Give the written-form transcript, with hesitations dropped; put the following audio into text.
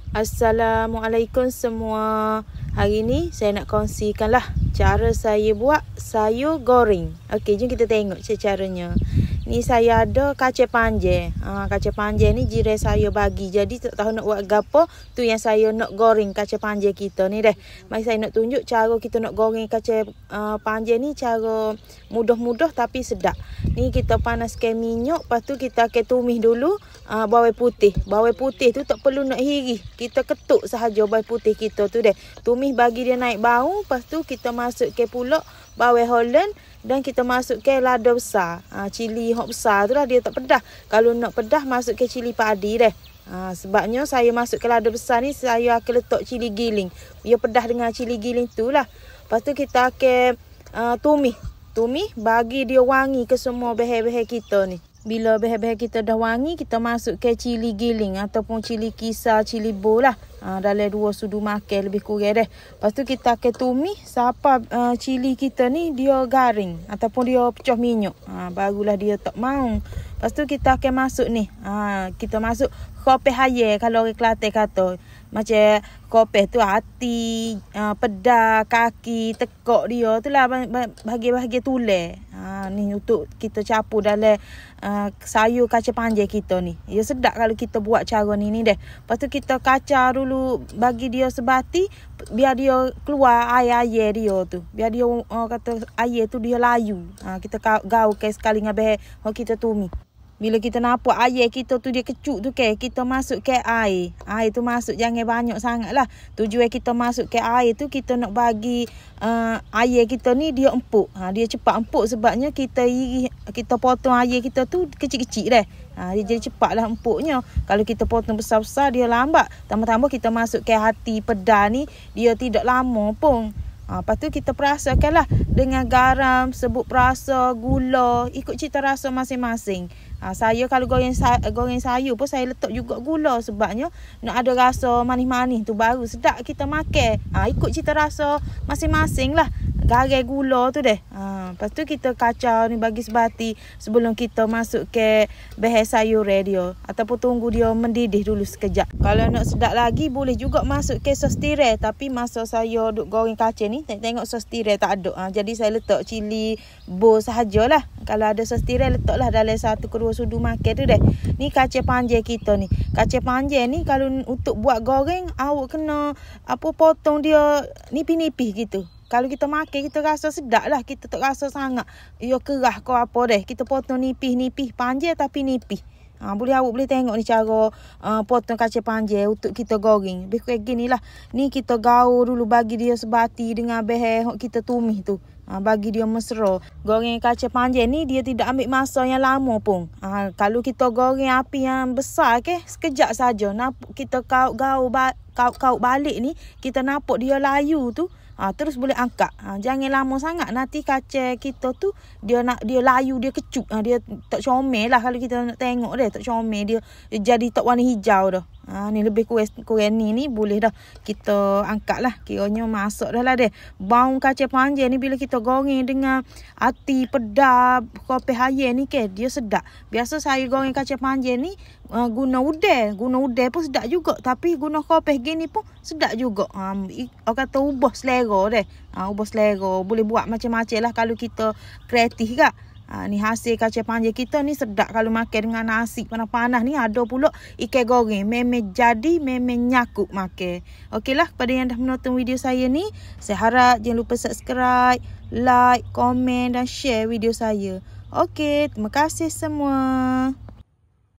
Assalamualaikum semua. Hari ni saya nak kongsikanlah cara saya buat sayur goreng. Okey, jom kita tengok caranya. Ni saya ada kacang panjang. Kacang panjang ni jiran saya bagi. Jadi tak tahu nak buat gapo, tu yang saya nak goreng kacang panjang kita ni deh. Mari saya nak tunjuk cara kita nak goreng kacang panjang ni, cara mudah-mudah tapi sedap. Ni kita panaskan minyak, lepas tu kita akan tumis dulu bawang putih. Bawang putih tu tak perlu nak hiri. Kita ketuk sahaja bawang putih kita tu deh. Tumis bagi dia naik bau, lepas tu kita masukkan pula bawang Holland dan kita masukkan lada besar. Cili hok besar tu lah, dia tak pedas. Kalau nak pedas masukkan cili padi deh. Sebabnya saya masukkan lada besar ni, saya akan letak cili giling. Dia pedas dengan cili giling tu lah. Lepas tu kita akan tumis bagi dia wangi ke semua bahan-bahan kita ni. Bila bahan-bahan kita dah wangi, kita masukkan cili giling ataupun cili kisar, cili bol lah. Dalam 2 sudu makan lebih kurang deh. Lepas tu kita akan tumis sampai cili kita ni dia garing ataupun dia pecah minyak. Barulah dia tak mau. Lepas tu kita akan masuk ni. Kita masuk kopeh hayal kalau orang Kelantan kata. Macam kopeh tu hati, pedas, kaki, tekak dia tu lah bahagian-bahagian tulang. Ni untuk kita campur dalam sayur kacang panjang kita ni. Dia sedap kalau kita buat cara ni deh. Lepas tu kita kacau dulu bagi dia sebati biar dia keluar air-air dia tu. Biar dia kata air tu dia layu. Kita gaulkan sekali dengan bahan kita tumis. Bila kita nampak air kita tu dia kecuk tu kita masukkan air. Air tu masuk jangan banyak sangat lah. Tujuan kita masukkan air tu kita nak bagi air kita ni dia empuk. Dia cepat empuk sebabnya kita potong air kita tu kecil-kecil dah. Dia jadi cepatlah empuknya. Kalau kita potong besar-besar dia lambat. Tambah-tambah kita masukkan hati pedas ni dia tidak lama pun. Lepas tu kita perasakanlah dengan garam, sebut perasa, gula, ikut cita rasa masing-masing. Saya kalau goreng sayur pun saya letak juga gula sebabnya nak ada rasa manis-manis tu baru sedap kita makan. Ikut cita rasa masing-masing lah. Garam gula tu deh. Lepas tu kita kacau ni bagi sebati sebelum kita masuk ke bahan sayur dia. Ataupun tunggu dia mendidih dulu sekejap. Kalau nak sedap lagi boleh juga masuk ke sos tirai. Tapi masa saya duk goreng kacang ni tengok sos tirai tak ada. Jadi saya letak cili bol sahajalah. Kalau ada sos tirai letaklah dalam 1 ke 2 sudu makan tu deh. Ni kacang panjang kita ni. Kacang panjang ni kalau untuk buat goreng awak kena potong dia nipis-nipis gitu. Kalau kita makan, kita rasa sedap lah. Kita tak rasa sangat ia kerah ke apa deh. Kita potong nipis-nipis, panjang tapi nipis. Awak boleh tengok ni cara potong kacang panjang untuk kita goreng. Lebih kurang gini lah. Ni kita gaul dulu bagi dia sebati dengan bahan kita tumis tu. Bagi dia mesra. Goreng kacang panjang ni dia tidak ambil masa yang lama pun. Kalau kita goreng api yang besar sekejap saja. Kita gaul balik ni, kita nampak dia layu tu. Terus boleh angkat. Jangan lama sangat. Nanti kacang kita tu dia layu, dia kecuk. Dia tak comel lah kalau kita nak tengok dia. Tak comel. Dia jadi tak warna hijau dah. Ni lebih kurang ni boleh dah kita angkat lah. Kiranya masak dah lah deh. Bau kacang panjang ni bila kita goreng dengan hati pedas kopi hayal ni dia sedap. Biasa saya goreng kacang panjang ni guna udang. Guna udang pun sedap juga. Tapi guna kopi gini pun sedap juga. Orang kata ubah selera deh. Ubah selera. Boleh buat macam-macam lah kalau kita kreatif kak. Ni hasil kacang panjang kita ni sedap kalau makan dengan nasi panas-panas ni. Ada pula ikan goreng. Memang jadi, memang nyakut makan. Okeylah, kepada yang dah menonton video saya ni, saya harap jangan lupa subscribe, like, komen dan share video saya. Okey, terima kasih semua.